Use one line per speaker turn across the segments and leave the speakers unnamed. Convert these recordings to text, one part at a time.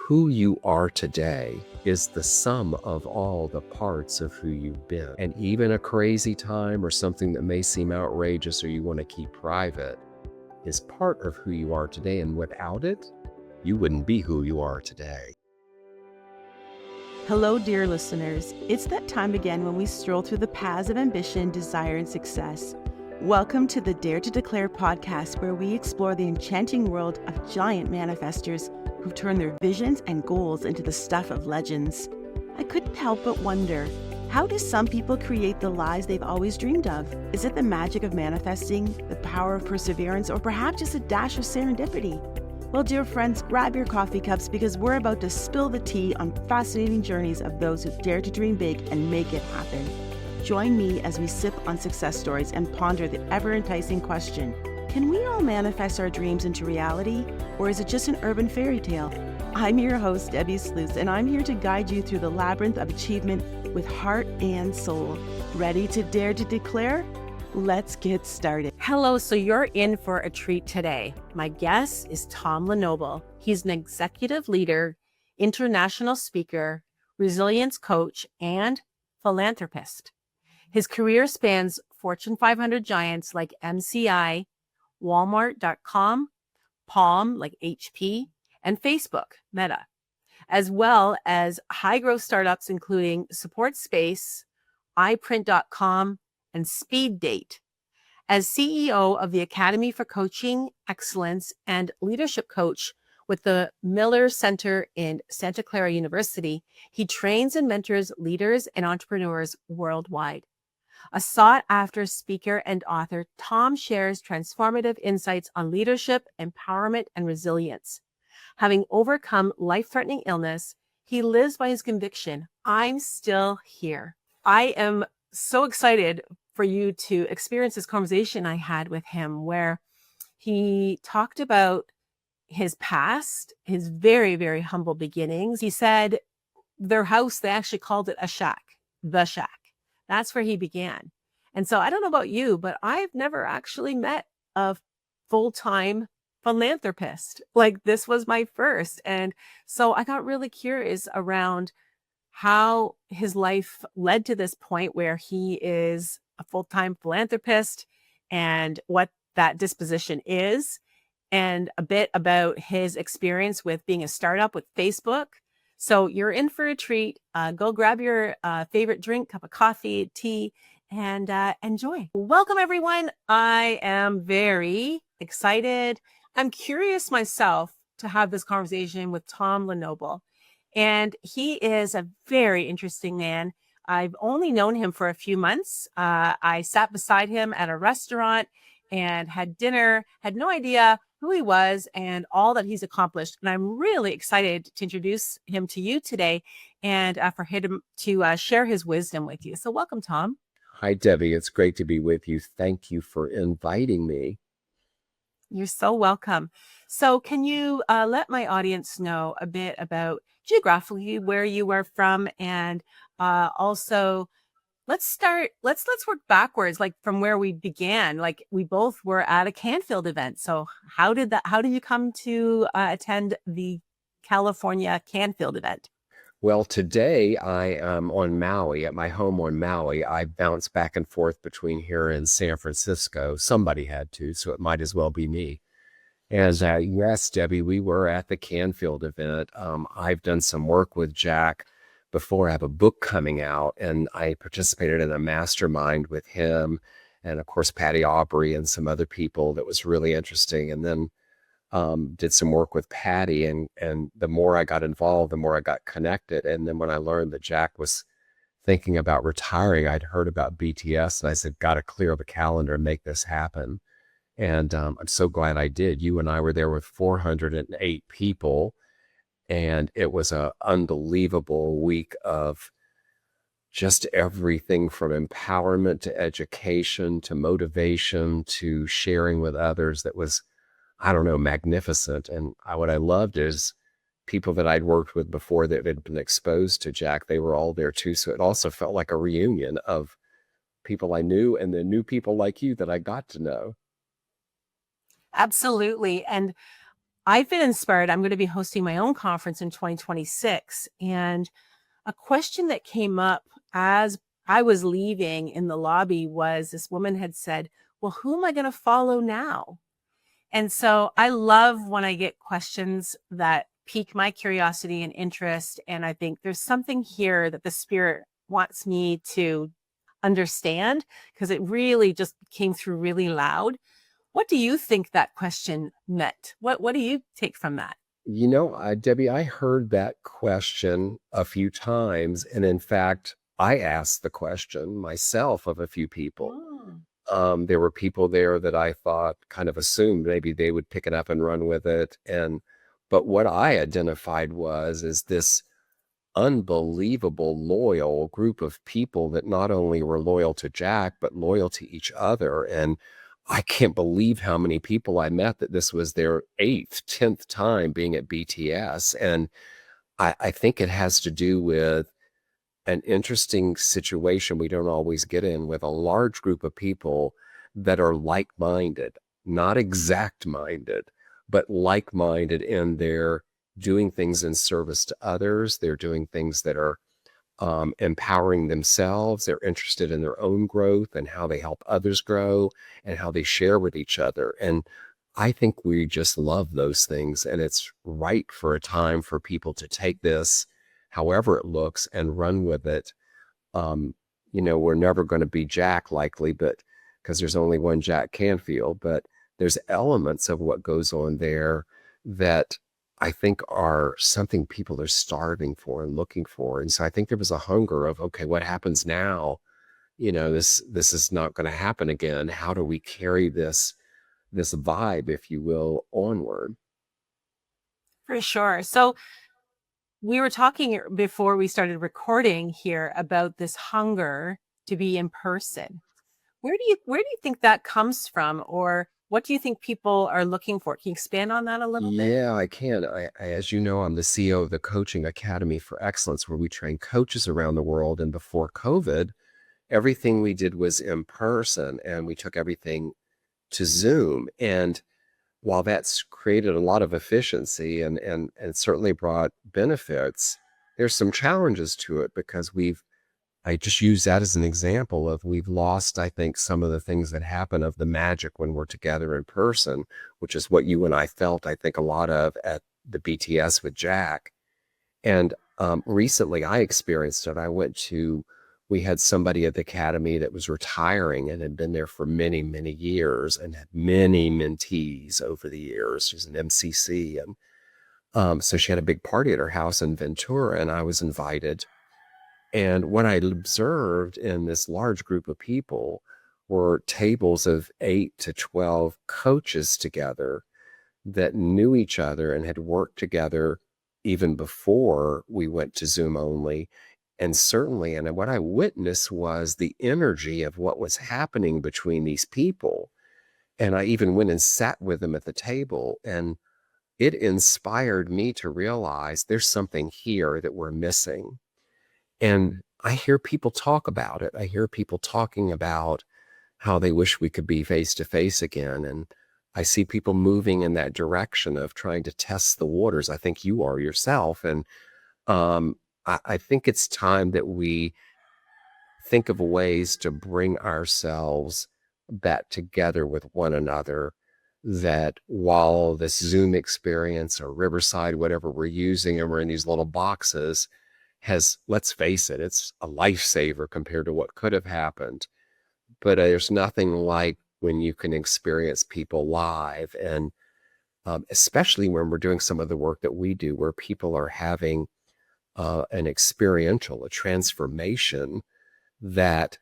Who you are today is the sum of all the parts of who you've been. And even a crazy time or something that may seem outrageous or you want to keep private is part of who you are today. And without it, you wouldn't be who you are today.
Hello, dear listeners. It's that time again when we stroll through the paths of ambition, desire, and success. Welcome to the Dare to Declare podcast, where we explore the enchanting world of giant manifestors who've turned their visions and goals into the stuff of legends. I couldn't help but wonder, how do some people create the lives they've always dreamed of? Is it the magic of manifesting, the power of perseverance, or perhaps just a dash of serendipity? Well, dear friends, grab your coffee cups because we're about to spill the tea on fascinating journeys of those who dare to dream big and make it happen. Join me as we sip on success stories and ponder the ever-enticing question, can we all manifest our dreams into reality, or is it just an urban fairy tale? I'm your host, Debbi Sleuth, and I'm here to guide you through the labyrinth of achievement with heart and soul. Ready to dare to declare? Let's get started.
Hello, so you're in for a treat today. My guest is Tom LeNoble. He's an executive leader, international speaker, resilience coach, and philanthropist. His career spans Fortune 500 giants like MCI, Walmart.com, Palm like HP, and Facebook, Meta, as well as high-growth startups including SupportSpace, iPrint.com, and SpeedDate. As CEO of the Academy for Coaching Excellence and Leadership Coach with the Miller Center in Santa Clara University, he trains and mentors leaders and entrepreneurs worldwide. A sought-after speaker and author, Tom shares transformative insights on leadership, empowerment, and resilience. Having overcome life-threatening illness, he lives by his conviction, I'm still here. I am so excited for you to experience this conversation I had with him, where he talked about his past, his very, very humble beginnings. He said their house, they actually called it a shack, the shack. That's where he began. And so I don't know about you, but I've never actually met a full-time philanthropist. Like, this was my first. And so I got really curious around how his life led to this point where he is a full-time philanthropist and what that disposition is, and a bit about his experience with being a startup with Facebook. So you're in for a treat. Go grab your favorite drink, cup of coffee, tea, and enjoy. Welcome, everyone. I am very excited. I'm curious myself to have this conversation with Tom LeNoble. And he is a very interesting man. I've only known him for a few months. I sat beside him at a restaurant and had dinner, had no idea who he was and all that he's accomplished. And I'm really excited to introduce him to you today and for him to share his wisdom with you. So welcome, Tom.
Hi, Debbi. It's great to be with you. Thank you for inviting me.
You're so welcome. So can you let my audience know a bit about geographically where you are from, and also let's work backwards, like from where we began. Like, we both were at a Canfield event. So how did you come to attend the California Canfield event?
Well, today I am on Maui, at my home on Maui. I bounce back and forth between here and San Francisco. Somebody had to, so it might as well be me. And yes, Debbi, we were at the Canfield event. I've done some work with Jack before. I have a book coming out, and I participated in a mastermind with him and, of course, Patty Aubrey and some other people. That was really interesting. And then did some work with Patty, and the more I got involved, the more I got connected. And then when I learned that Jack was thinking about retiring, I'd heard about BTS, and I said, got to clear the calendar and make this happen. And I'm so glad I did. You and I were there with 408 people, and it was an unbelievable week of just everything from empowerment to education to motivation to sharing with others. That was, I don't know, magnificent. And what I loved is people that I'd worked with before that had been exposed to Jack, they were all there too. So it also felt like a reunion of people I knew and then new people like you that I got to know.
Absolutely. And I've been inspired. I'm going to be hosting my own conference in 2026. And a question that came up as I was leaving in the lobby was this woman had said, well, who am I going to follow now? And so I love when I get questions that pique my curiosity and interest. And I think there's something here that the spirit wants me to understand, because it really just came through really loud. What do you think that question meant? What do you take from that?
Debbie, I heard that question a few times. And in fact, I asked the question myself of a few people.
Mm.
There were people there that I thought kind of assumed maybe they would pick it up and run with it. But what I identified is this unbelievable loyal group of people that not only were loyal to Jack, but loyal to each other. And I can't believe how many people I met that this was their 8th, 10th time being at BTS. And I think it has to do with an interesting situation we don't always get in with a large group of people that are like-minded, not exact-minded, but like-minded in their doing things in service to others. They're doing things that are empowering themselves. They're interested in their own growth and how they help others grow and how they share with each other. And I think we just love those things. And it's right for a time for people to take this, however it looks, and run with it. We're never going to be Jack likely, but because there's only one Jack Canfield, but there's elements of what goes on there that I think are something people are starving for and looking for. And so I think there was a hunger of, okay, what happens now? This is not going to happen again. How do we carry this vibe, if you will, onward?
For sure. So we were talking before we started recording here about this hunger to be in person. Where do you think that comes from, or what do you think people are looking for? Can you expand on that a little bit?
Yeah, I can. As you know, I'm the CEO of the Coaching Academy for Excellence, where we train coaches around the world. And before COVID, everything we did was in person, and we took everything to Zoom. And while that's created a lot of efficiency and certainly brought benefits, there's some challenges to it because I just use that as an example of we've lost, I think, some of the things that happen of the magic when we're together in person, which is what you and I felt, I think, a lot of at the BTS with Jack. And recently I experienced it. We had somebody at the Academy that was retiring and had been there for many, many years and had many mentees over the years. She's an MCC. And so she had a big party at her house in Ventura, and I was invited. And what I observed in this large group of people were tables of 8 to 12 coaches together that knew each other and had worked together even before we went to Zoom only. And certainly, and what I witnessed was the energy of what was happening between these people. And I even went and sat with them at the table, and it inspired me to realize there's something here that we're missing. And I hear people talk about it. I hear people talking about how they wish we could be face to face again. And I see people moving in that direction of trying to test the waters. I think you are yourself. And I think it's time that we think of ways to bring ourselves back together with one another, that while this Zoom experience or Riverside, whatever we're using, and we're in these little boxes, let's face it, it's a lifesaver compared to what could have happened. But there's nothing like when you can experience people live. And especially when we're doing some of the work that we do, where people are having an experiential, a transformation, that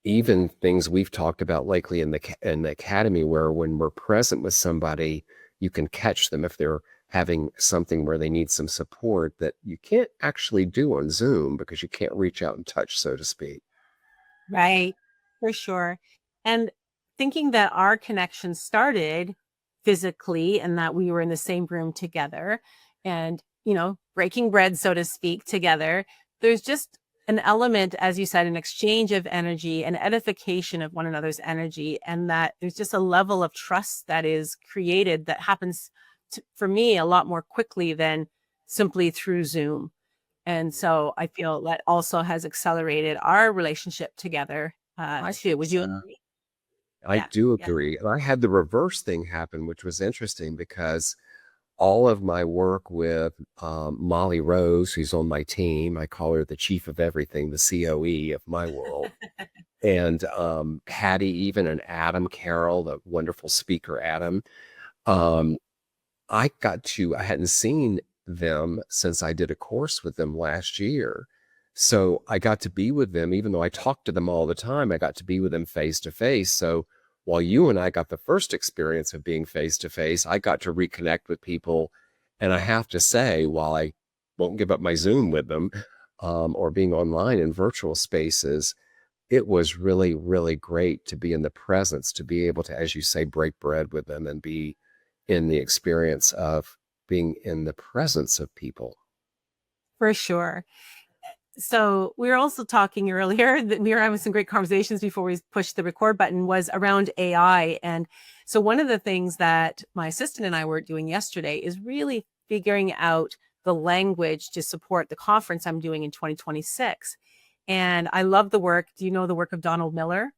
even things we've talked about lately in the academy, where when we're present with somebody, you can catch them if they're having something where they need some support that you can't actually do on Zoom because you can't reach out and touch, so to speak.
Right, for sure. And thinking that our connection started physically and that we were in the same room together and, breaking bread, so to speak, together, there's just an element, as you said, an exchange of energy, an edification of one another's energy, and that there's just a level of trust that is created that happens for me a lot more quickly than simply through Zoom. And so I feel that also has accelerated our relationship together
I
too.
think
Would you
so.
agree?
I
Yeah.
do
Yeah.
agree. And I had the reverse thing happen, which was interesting because all of my work with Molly Rose, who's on my team, I call her the chief of everything, the COE of my world, and Patty, even, and Adam Carroll, the wonderful speaker, Adam. Um, I hadn't seen them since I did a course with them last year. So I got to be with them, even though I talked to them all the time, I got to be with them face to face. So while you and I got the first experience of being face to face, I got to reconnect with people. And I have to say, while I won't give up my Zoom with them, or being online in virtual spaces, it was really, really great to be in the presence, to be able to, as you say, break bread with them and be in the experience of being in the presence of people.
For sure. So we were also talking earlier that we were having some great conversations before we pushed the record button was around AI. And so one of the things that my assistant and I were doing yesterday is really figuring out the language to support the conference I'm doing in 2026. And I love the work. Do you know the work of Donald Miller,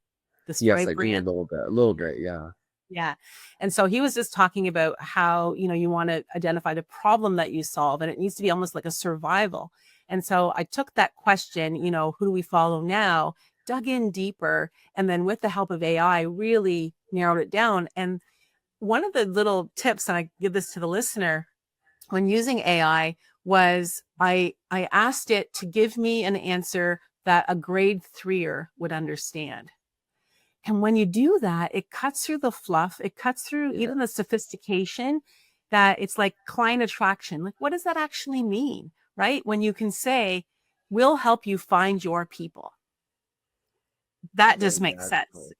the
Yes,
spray
I do a
brand?
little bit, a little bit. Yeah.
Yeah. And so he was just talking about how, you want to identify the problem that you solve, and it needs to be almost like a survival. And so I took that question, who do we follow now, dug in deeper, and then with the help of AI, really narrowed it down. And one of the little tips, and I give this to the listener when using AI, was I asked it to give me an answer that a grade threer would understand. And when you do that, it cuts through the fluff, it cuts through
Yeah.
even the sophistication, that it's like client attraction. Like, what does that actually mean? Right? When you can say, we'll help you find your people. That just makes sense,
Exactly.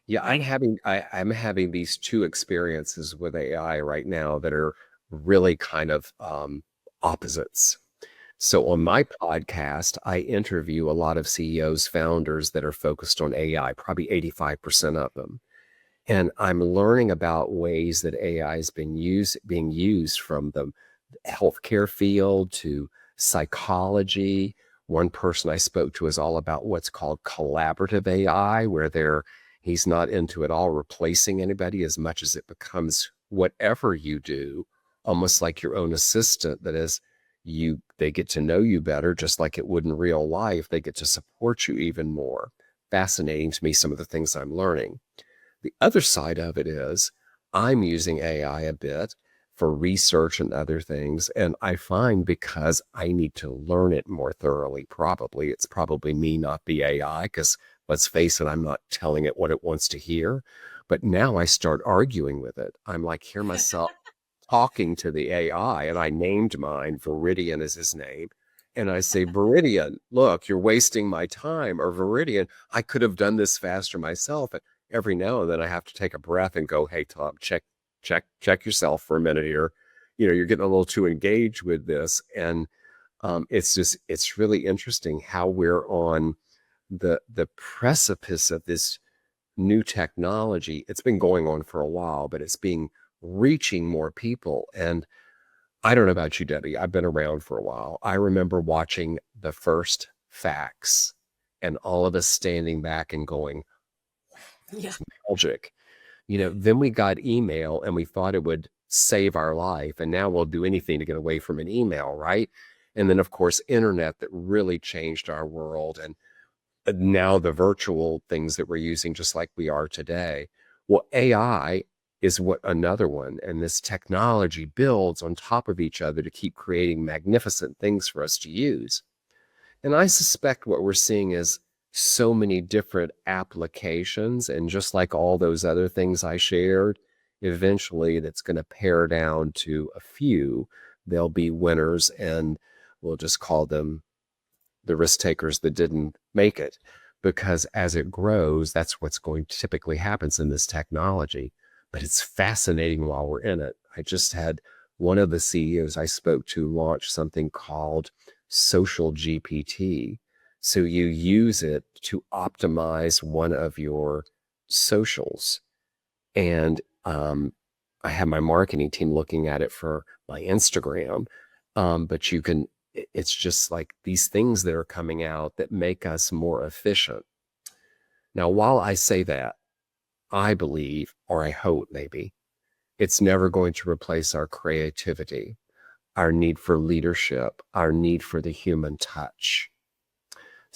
Yeah,
right?
I'm having these two experiences with AI right now that are really kind of opposites. So on my podcast, I interview a lot of CEOs, founders that are focused on AI, probably 85% of them. And I'm learning about ways that AI has been being used from the healthcare field to psychology. One person I spoke to is all about what's called collaborative AI, where he's not into at all replacing anybody as much as it becomes whatever you do, almost like your own assistant. That is, they get to know you better, just like it would in real life. They get to support you even more. Fascinating to me, some of the things I'm learning. The other side of it is I'm using AI a bit for research and other things. And I find because I need to learn it more thoroughly, probably it's probably me, not the AI, because let's face it, I'm not telling it what it wants to hear. But now I start arguing with it. I'm like, hear myself talking to the AI, and I named mine, Viridian is his name. And I say, Viridian, look, you're wasting my time. Or Viridian, I could have done this faster myself. And every now and then I have to take a breath and go, hey, Tom, check yourself for a minute here. You're getting a little too engaged with this. And it's really interesting how we're on the precipice of this new technology. It's been going on for a while, but it's reaching more people. And I don't know about you, Debbie. I've been around for a while. I remember watching the first fax and all of us standing back and going,
Yeah.
nostalgic. Then we got email and we thought it would save our life. And now we'll do anything to get away from an email, right? And then, of course, internet that really changed our world. And now the virtual things that we're using, just like we are today. Well, AI is what another one. And this technology builds on top of each other to keep creating magnificent things for us to use. And I suspect what we're seeing is so many different applications. And just like all those other things I shared, eventually that's going to pare down to a few. There'll be winners, and we'll just call them the risk takers that didn't make it. Because as it grows, that's what's going to typically happens in this technology. But it's fascinating while we're in it. I just had one of the CEOs I spoke to launch something called Social GPT. So you use it to optimize one of your socials. And I have my marketing team looking at it for my Instagram. But it's just like these things that are coming out that make us more efficient. Now, while I say that, I believe, or I hope maybe, it's never going to replace our creativity, our need for leadership, our need for the human touch.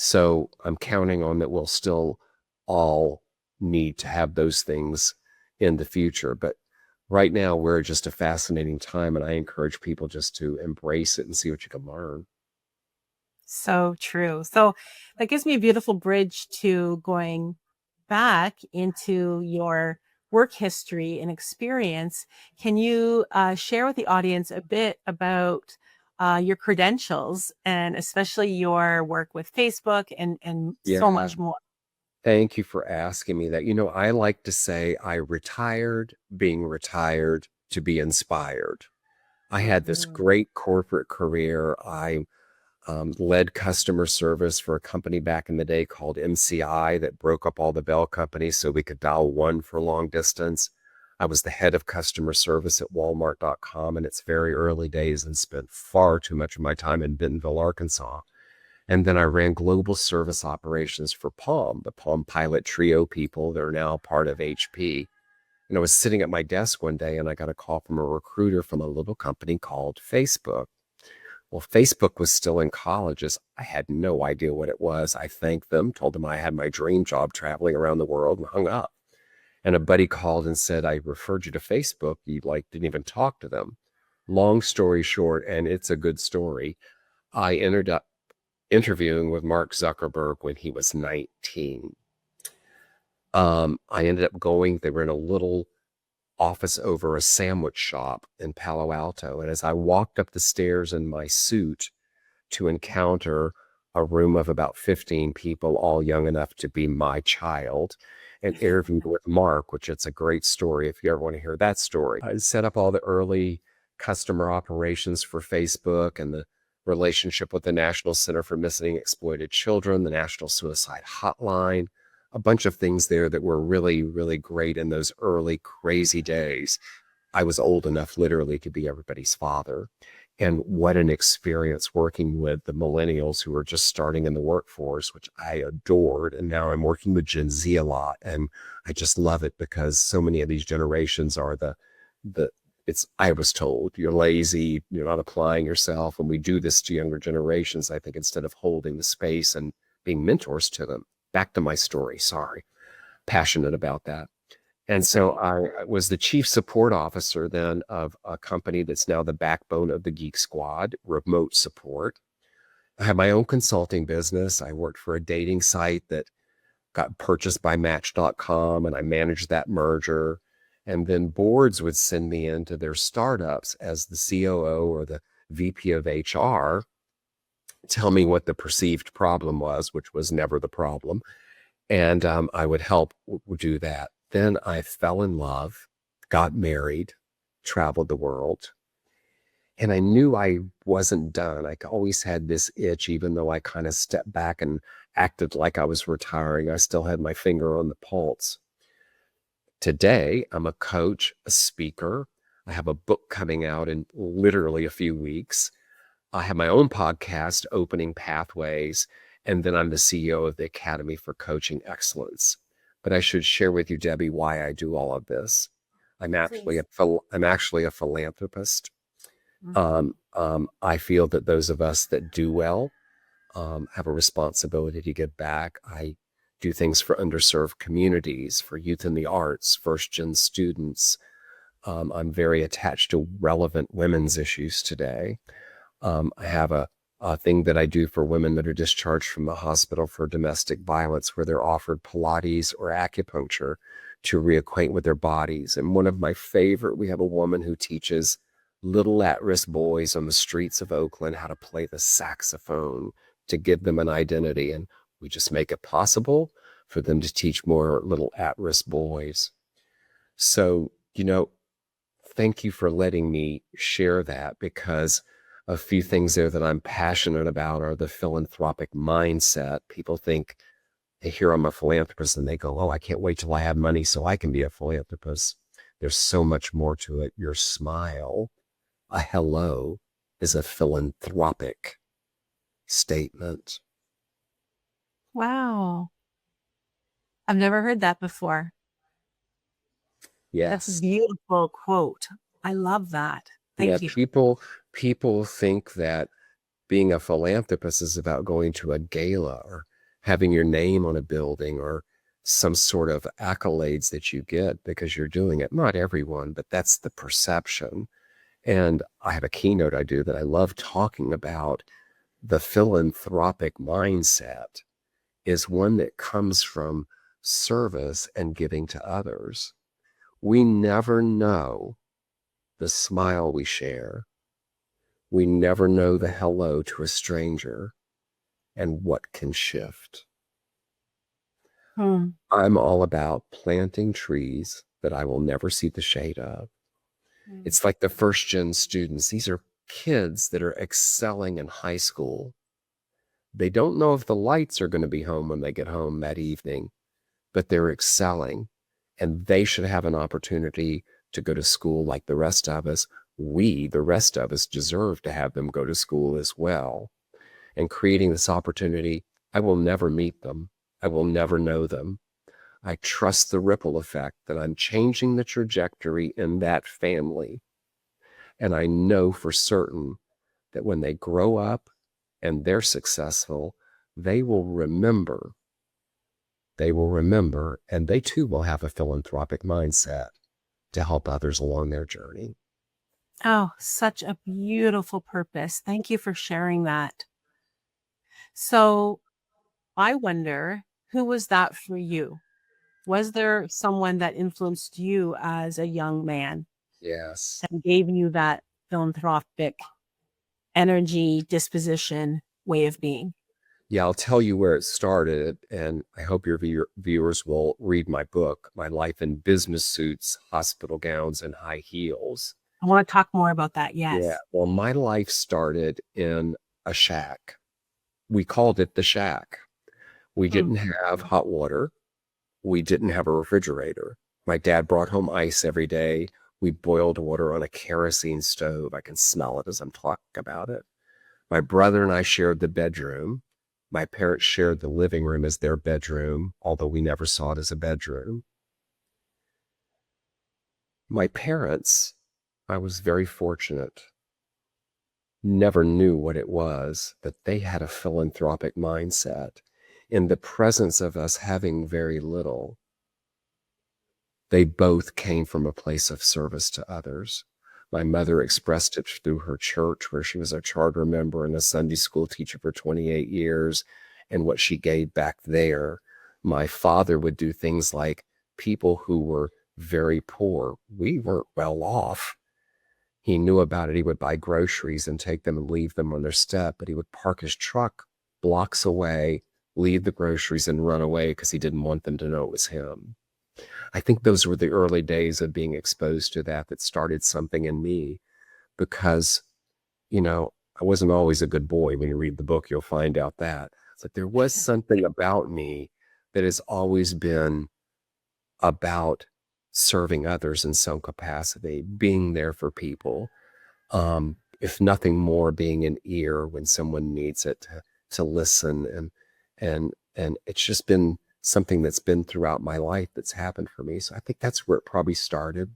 So I'm counting on that we'll still all need to have those things in the future. But right now, we're just a fascinating time, and I encourage people just to embrace it and see what you can learn.
So true. So that gives me a beautiful bridge to going back into your work history and experience. Can you share with the audience a bit about your credentials and especially your work with Facebook and so
Yeah.
much more?
Thank you for asking me that. I like to say I retired being retired to be inspired. I had this
Mm.
great corporate career. I led customer service for a company back in the day called MCI that broke up all the Bell companies so we could dial one for long distance. I was the head of customer service at Walmart.com in its very early days and spent far too much of my time in Bentonville, Arkansas. And then I ran global service operations for Palm, the Palm Pilot Trio people. They're now part of HP. And I was sitting at my desk one day and I got a call from a recruiter from a little company called Facebook. Well, Facebook was still in colleges. I had no idea what it was. I thanked them, told them I had my dream job traveling around the world, and hung up. And a buddy called and said, I referred you to Facebook. You didn't even talk to them. Long story short, and it's a good story, I ended up interviewing with Mark Zuckerberg when he was 19. I ended up going, they were in a little office over a sandwich shop in Palo Alto. And as I walked up the stairs in my suit to encounter a room of about 15 people, all young enough to be my child, and interviewed with Mark, which it's a great story if you ever want to hear that story. I set up all the early customer operations for Facebook and the relationship with the National Center for Missing and Exploited Children, the National Suicide Hotline, a bunch of things there that were really, really great in those early crazy days. I was old enough literally to be everybody's father. And what an experience working with the millennials who were just starting in the workforce, which I adored. And now I'm working with Gen Z a lot. And I just love it because so many of these generations are I was told you're lazy, you're not applying yourself. And we do this to younger generations, I think, instead of holding the space and being mentors to them. Back to my story. Sorry. Passionate about that. And so I was the chief support officer then of a company that's now the backbone of the Geek Squad, remote support. I have my own consulting business. I worked for a dating site that got purchased by Match.com, and I managed that merger. And then boards would send me into their startups as the COO or the VP of HR, tell me what the perceived problem was, which was never the problem. And I would help do that. Then I fell in love, got married, traveled the world. And I knew I wasn't done. I always had this itch, even though I kind of stepped back and acted like I was retiring. I still had my finger on the pulse. Today, I'm a coach, a speaker. I have a book coming out in literally a few weeks. I have my own podcast, Opening Pathways. And then I'm the CEO of the Academy for Coaching Excellence. But I should share with you, Debbie, why I do all of this. I'm actually a philanthropist. I feel that those of us that do well have a responsibility to give back. I do things for underserved communities, for youth in the arts, first-gen students. I'm very attached to relevant women's issues today. I have a thing that I do for women that are discharged from the hospital for domestic violence, where they're offered Pilates or acupuncture to reacquaint with their bodies. And one of my favorite, we have a woman who teaches little at-risk boys on the streets of Oakland how to play the saxophone to give them an identity. And we just make it possible for them to teach more little at-risk boys. So, thank you for letting me share that, because a few things there that I'm passionate about are the philanthropic mindset. People think they hear I'm a philanthropist and they go, oh, I can't wait till I have money so I can be a philanthropist. There's so much more to it. Your smile, a hello, is a philanthropic statement.
Wow. I've never heard that before. That's a
Yes.
beautiful quote. I love that.
Yeah,
Thank you.
people think that being a philanthropist is about going to a gala or having your name on a building or some sort of accolades that you get because you're doing it. Not everyone, but that's the perception. And I have a keynote I do that I love talking about. The philanthropic mindset is one that comes from service and giving to others. We never know the smile we share. We never know the hello to a stranger and what can shift.
Hmm.
I'm all about planting trees that I will never see the shade of. It's like the first gen students. These are kids that are excelling in high school. They don't know if the lights are going to be home when they get home that evening, but they're excelling and they should have an opportunity to go to school like the rest of us. We, the rest of us, deserve to have them go to school as well. And creating this opportunity, I will never meet them. I will never know them. I trust the ripple effect that I'm changing the trajectory in that family. And I know for certain that when they grow up and they're successful, they will remember. They will remember, and they too will have a philanthropic mindset to help others along their journey.
Oh, such a beautiful purpose. Thank you for sharing that. So I wonder, who was that for you? Was there someone that influenced you as a young man
Yes.
that gave you that philanthropic energy, disposition, way of being?
Yeah, I'll tell you where it started, and I hope your viewers will read my book, My Life in Business Suits, Hospital Gowns, and High Heels.
I want to talk more about that.
Yeah,
Yes.
well, my life started in a shack. We called it the shack. We didn't have hot water. We didn't have a refrigerator. My dad brought home ice every day. We boiled water on a kerosene stove. I can smell it as I'm talking about it. My brother and I shared the bedroom. My parents shared the living room as their bedroom, although we never saw it as a bedroom. My parents, I was very fortunate, never knew what it was, but they had a philanthropic mindset. In the presence of us having very little, they both came from a place of service to others. My mother expressed it through her church, where she was a charter member and a Sunday school teacher for 28 years, and what she gave back there. My father would do things like people who were very poor. We weren't well off. He knew about it. He would buy groceries and take them and leave them on their step, but he would park his truck blocks away, leave the groceries and run away because he didn't want them to know it was him. I think those were the early days of being exposed to that started something in me because, I wasn't always a good boy. When you read the book, you'll find out that. It's like there was something about me that has always been about serving others in some capacity, being there for people. If nothing more, being an ear when someone needs it to listen. And it's just been something that's been throughout my life that's happened for me. So I think that's where it probably started.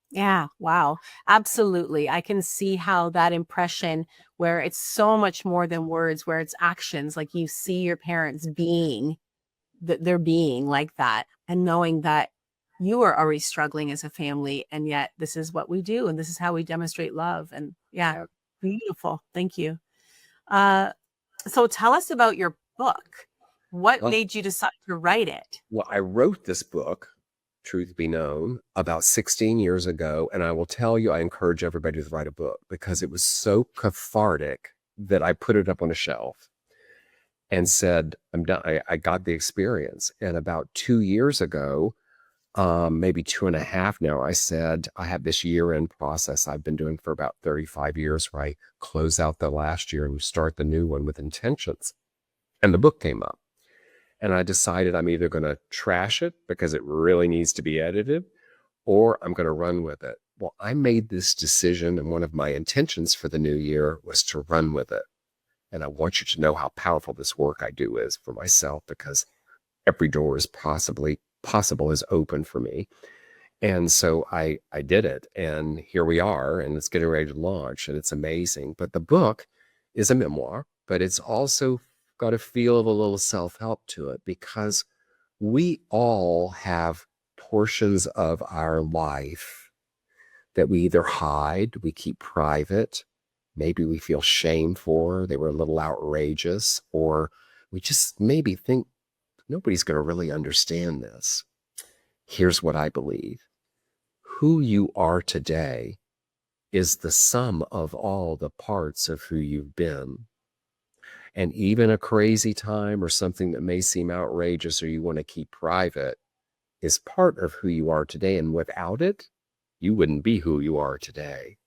Yeah. Wow. Absolutely. I can see how that impression, where it's so much more than words, where it's actions, like you see your parents being, that they're being like that, and knowing that you are already struggling as a family, and yet this is what we do, and this is how we demonstrate love. And yeah,
Yeah.
beautiful. Thank you. So tell us about your book. What
Well,
made you decide to write it?
well, I wrote this book, truth be known, about 16 years ago. And I will tell you, I encourage everybody to write a book because it was so cathartic that I put it up on a shelf and said, I'm done. I got the experience. And about 2 years ago, maybe 2.5 now, I said, I have this year-end process I've been doing for about 35 years where I close out the last year and start the new one with intentions. And the book came up. And I decided I'm either going to trash it because it really needs to be edited, or I'm going to run with it. Well, I made this decision, and one of my intentions for the new year was to run with it. And I want you to know how powerful this work I do is for myself, because every door is possible is open for me. And so I did it, and here we are, and it's getting ready to launch, and it's amazing. But the book is a memoir, but it's also got a feel of a little self-help to it, because we all have portions of our life that we either hide, we keep private, maybe we feel shame for, they were a little outrageous, or we just maybe think nobody's going to really understand this. Here's what I believe. Who you are today is the sum of all the parts of who you've been. And even a crazy time or something that may seem outrageous or you want to keep private is part of who you are today. And without it, you wouldn't be who you are today.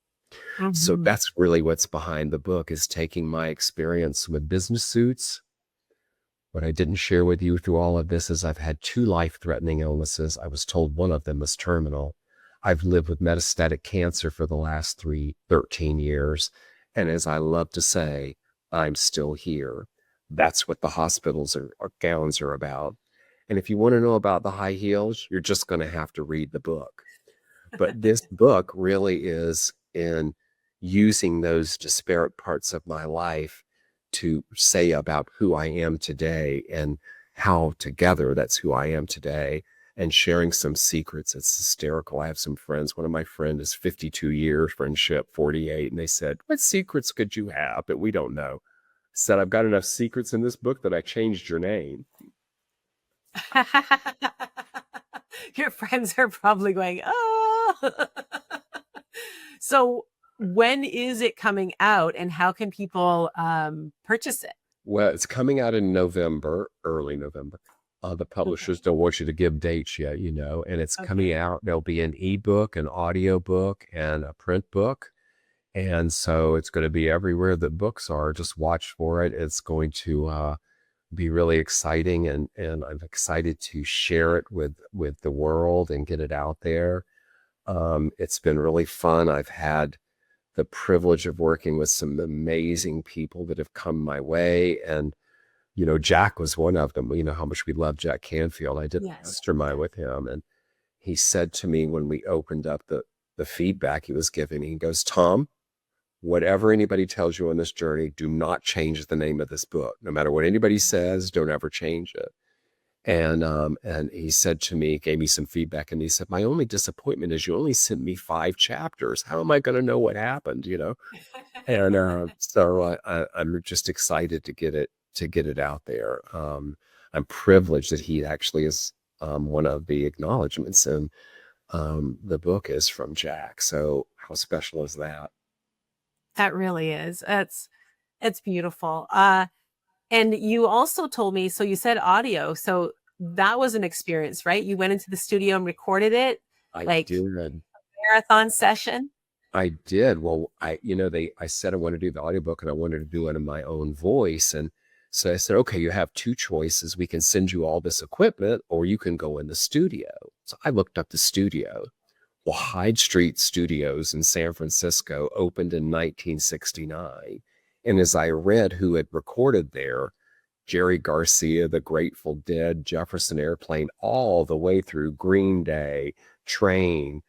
So that's really what's behind the book, is taking my experience with business suits. What I didn't share with you through all of this is I've had 2 life-threatening illnesses. I was told one of them was terminal. I've lived with metastatic cancer for the last 13 years. And as I love to say, I'm still here. That's what the hospitals or gowns are about. And if you want to know about the high heels, you're just going to have to read the book. But this book really is in using those disparate parts of my life to say about who I am today and how together that's who I am today, and sharing some secrets. It's hysterical. I have some friends. One of my friends is 52 years friendship, 48. And they said, what secrets could you have that we don't know? I said, I've got enough secrets in this book that I changed your name.
Your friends are probably going, oh. So when is it coming out, and how can people purchase it?
Well, it's coming out in November, early November. The publishers don't want you to give dates yet, and it's coming out. There'll be an ebook, an audio book, and a print book. And so it's going to be everywhere that books are. Just watch for it. It's going to be really exciting. And I'm excited to share it with the world and get it out there. It's been really fun. I've had the privilege of working with some amazing people that have come my way. And Jack was one of them. You know how much we love Jack Canfield. I did a mastermind with him, and he said to me when we opened up the feedback he was giving, he goes, Tom, whatever anybody tells you on this journey, do not change the name of this book. No matter what anybody says, don't ever change it. And he said to me, gave me some feedback, and he said, my only disappointment is you only sent me 5 chapters. How am I going to know what happened? And so I'm just excited to get it out there. I'm privileged that he actually is one of the acknowledgments, and the book is from Jack. So how special is that?
That really is. It's beautiful. And you also told me, so you said audio. So that was an experience, right? You went into the studio and recorded it.
I did.
A marathon session.
I did. Well, I said I wanted to do the audiobook, and I wanted to do it in my own voice. And so I said, okay, you have 2 choices. We can send you all this equipment, or you can go in the studio. So I looked up the studio. Well, Hyde Street Studios in San Francisco opened in 1969. And as I read who had recorded there, Jerry Garcia, The Grateful Dead, Jefferson Airplane, all the way through Green Day, Train,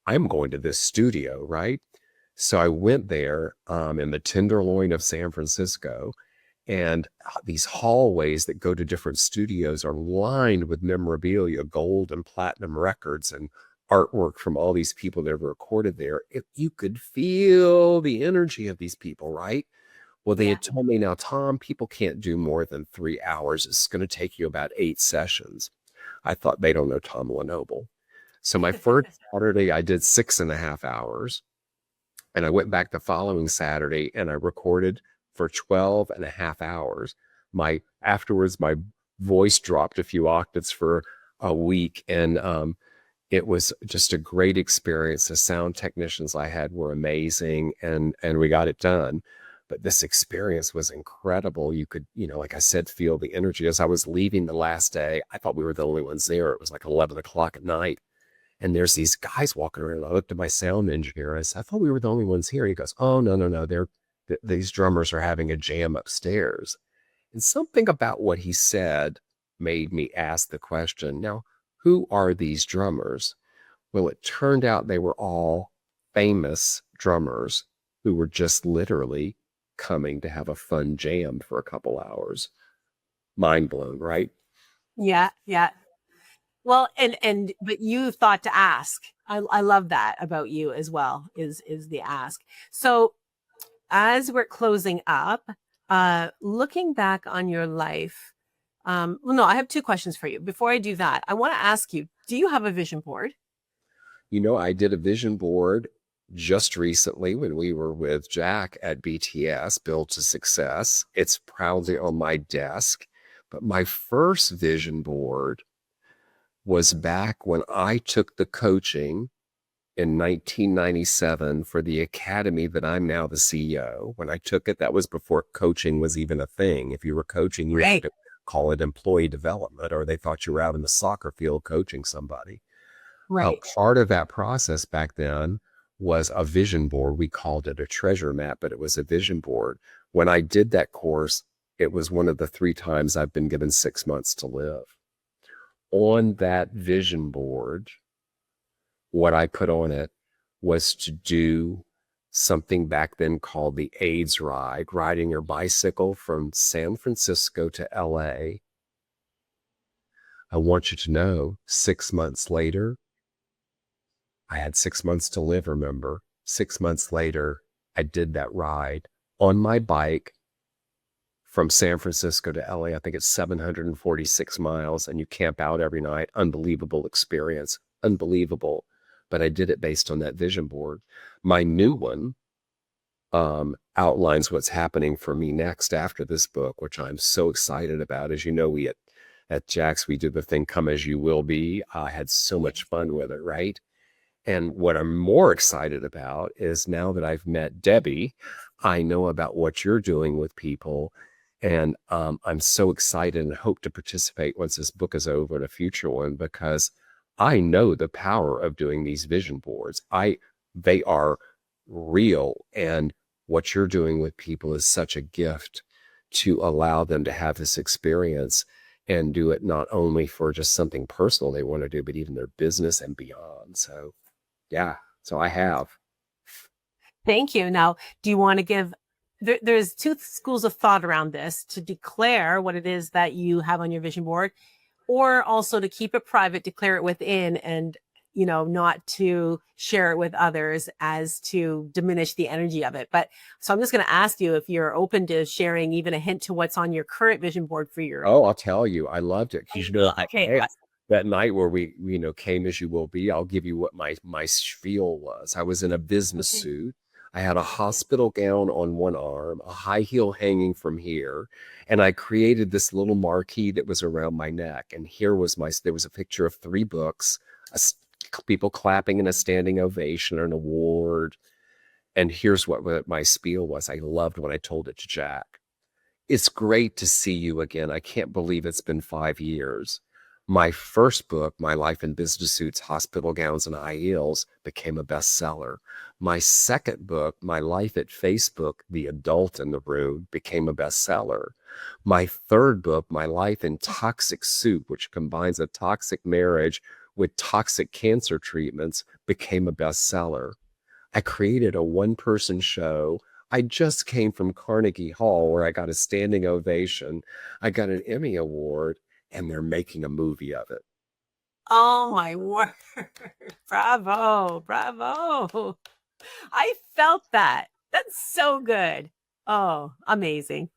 I'm going to this studio, right? So I went there in the Tenderloin of San Francisco, and these hallways that go to different studios are lined with memorabilia, gold and platinum records, and artwork from all these people that have recorded there. You could feel the energy of these people, right? Well, they had told me, now, Tom, people can't do more than 3 hours. It's going to take you about 8 sessions. I thought, they don't know Tom LeNoble. So my first Saturday, I did 6.5 hours. And I went back the following Saturday and I recorded for 12.5 hours. Afterwards, my voice dropped a few octaves for a week. And it was just a great experience. The sound technicians I had were amazing, and we got it done. But this experience was incredible. You could, like I said, feel the energy. As I was leaving the last day, I thought we were the only ones there. It was like 11 o'clock at night. And there's these guys walking around. I looked at my sound engineer. I said, I thought we were the only ones here. He goes, oh, no, no, no. These drummers are having a jam upstairs. And something about what he said made me ask the question, now, who are these drummers? Well, it turned out they were all famous drummers who were just literally coming to have a fun jam for a couple hours. Mind blown, right?
Yeah, yeah. Well, but you thought to ask. I love that about you as well, is the ask. So as we're closing up, looking back on your life, well, no, I have two questions for you. Before I do that, I want to ask you, do you have a vision board?
I did a vision board just recently when we were with Jack at BTS, Build to Success. It's proudly on my desk. But my first vision board was back when I took the coaching in 1997 for the academy that I'm now the CEO. When I took it, that was before coaching was even a thing. If you were coaching, you had to call it employee development, or they thought you were out in the soccer field coaching somebody.
Right.
Part of that process back then was a vision board. We called it a treasure map, but it was a vision board. When I did that course, it was one of the 3 times I've been given 6 months to live. On that vision board, what I put on it was to do something back then called the AIDS ride, riding your bicycle from San Francisco to LA. I want you to know, 6 months later, I had 6 months to live, remember? 6 months later, I did that ride on my bike from San Francisco to LA. I think it's 746 miles, and you camp out every night. Unbelievable experience. Unbelievable. But I did it based on that vision board. My new one outlines what's happening for me next after this book, which I'm so excited about. As you know, we at Jack's, we do the thing, Come As You Will Be. I had so much fun with it, right? And what I'm more excited about is now that I've met Debbi, I know about what you're doing with people. And I'm so excited and hope to participate once this book is over in a future one, because I know the power of doing these vision boards. They are real. And what you're doing with people is such a gift to allow them to have this experience and do it not only for just something personal they want to do, but even their business and beyond. So, yeah, so I have.
Thank you. Now, do you want to give, there's 2 schools of thought around this: to declare what it is that you have on your vision board, or also to keep it private, declare it within, and, not to share it with others as to diminish the energy of it. But so I'm just going to ask you if you're open to sharing even a hint to what's on your current vision board for your.
Oh, I'll tell you, I loved it.
Okay.
That night where we, came as you will be, I'll give you what my spiel was. I was in a business suit. I had a hospital gown on one arm, a high heel hanging from here, and I created this little marquee that was around my neck. And there was a picture of 3 books, people clapping in a standing ovation, an award. And here's what my spiel was. I loved when I told it to Jack. It's great to see you again. I can't believe it's been 5 years. My first book, My Life in Business Suits, Hospital Gowns, and High Heels, became a bestseller. My second book, My Life at Facebook, The Adult in the Room, became a bestseller. My third book, My Life in Toxic Soup, which combines a toxic marriage with toxic cancer treatments, became a bestseller. I created a 1-person show. I just came from Carnegie Hall, where I got a standing ovation. I got an Emmy Award, and they're making a movie of it.
Oh my word. Bravo. Bravo. I felt that. That's so good. Oh, amazing.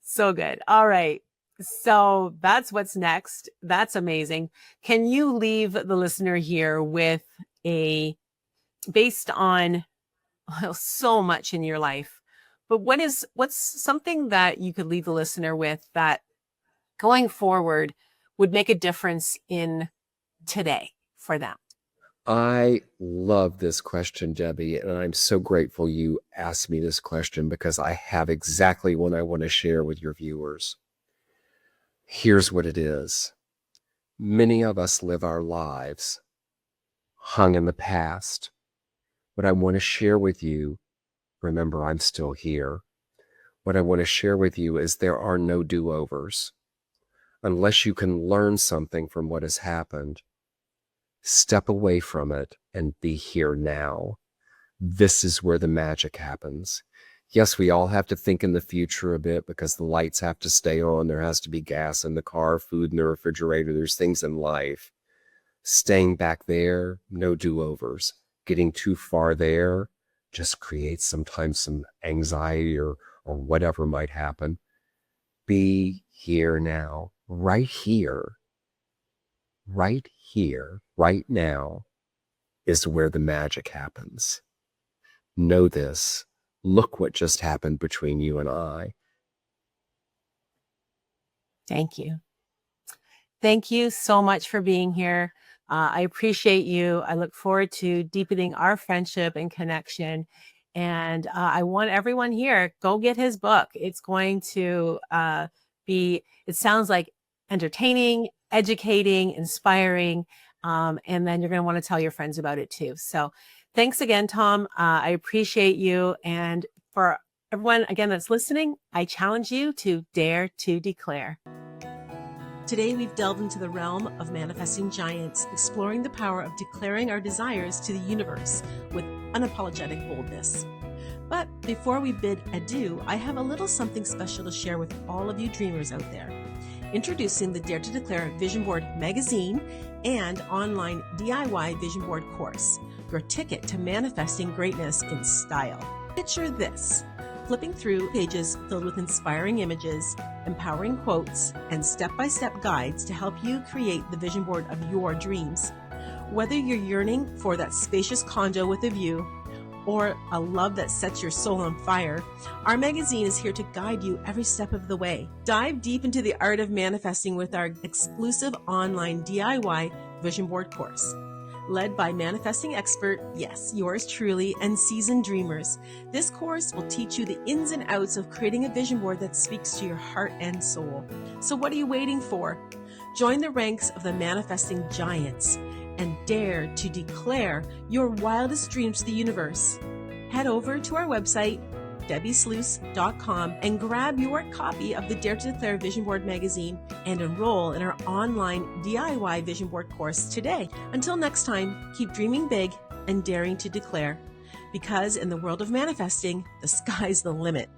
So good. All right. So that's what's next. That's amazing. Can you leave the listener here with based on so much in your life, but what's something that you could leave the listener with that going forward would make a difference in today for them?
I love this question, Debbie, and I'm so grateful you asked me this question because I have exactly what I want to share with your viewers. Here's what it is. Many of us live our lives hung in the past. What I want to share with you, remember, I'm still here. What I want to share with you is there are no do-overs. Unless you can learn something from what has happened, step away from it and be here now. This is where the magic happens. Yes, we all have to think in the future a bit because the lights have to stay on. There has to be gas in the car, food in the refrigerator. There's things in life. Staying back there, no do-overs. Getting too far there just creates sometimes some anxiety or whatever might happen. Be here now, right here, right now is where the magic happens. Know this. Look what just happened between you and I.
Thank you. Thank you so much for being here. I appreciate you. I look forward to deepening our friendship and connection. And I want everyone here, go get his book. It's going to it sounds like entertaining, educating, inspiring. And then you're going to want to tell your friends about it too. So thanks again, Tom. I appreciate you. And for everyone, again, that's listening, I challenge you to dare to declare. Today, we've delved into the realm of manifesting giants, exploring the power of declaring our desires to the universe with unapologetic boldness. But before we bid adieu, I have a little something special to share with all of you dreamers out there. Introducing the Dare to Declare Vision Board magazine and online DIY Vision Board course, your ticket to manifesting greatness in style. Picture this. Flipping through pages filled with inspiring images, empowering quotes, and step-by-step guides to help you create the vision board of your dreams. Whether you're yearning for that spacious condo with a view or a love that sets your soul on fire, our magazine is here to guide you every step of the way. Dive deep into the art of manifesting with our exclusive online DIY vision board course. Led by manifesting expert, yes, yours truly, and seasoned dreamers. This course will teach you the ins and outs of creating a vision board that speaks to your heart and soul. So what are you waiting for? Join the ranks of the manifesting giants and dare to declare your wildest dreams to the universe. Head over to our website, debbisluice.com, and grab your copy of the Dare to Declare Vision Board magazine and enroll in our online DIY Vision Board course today. Until next time, keep dreaming big and daring to declare, because in the world of manifesting, the sky's the limit.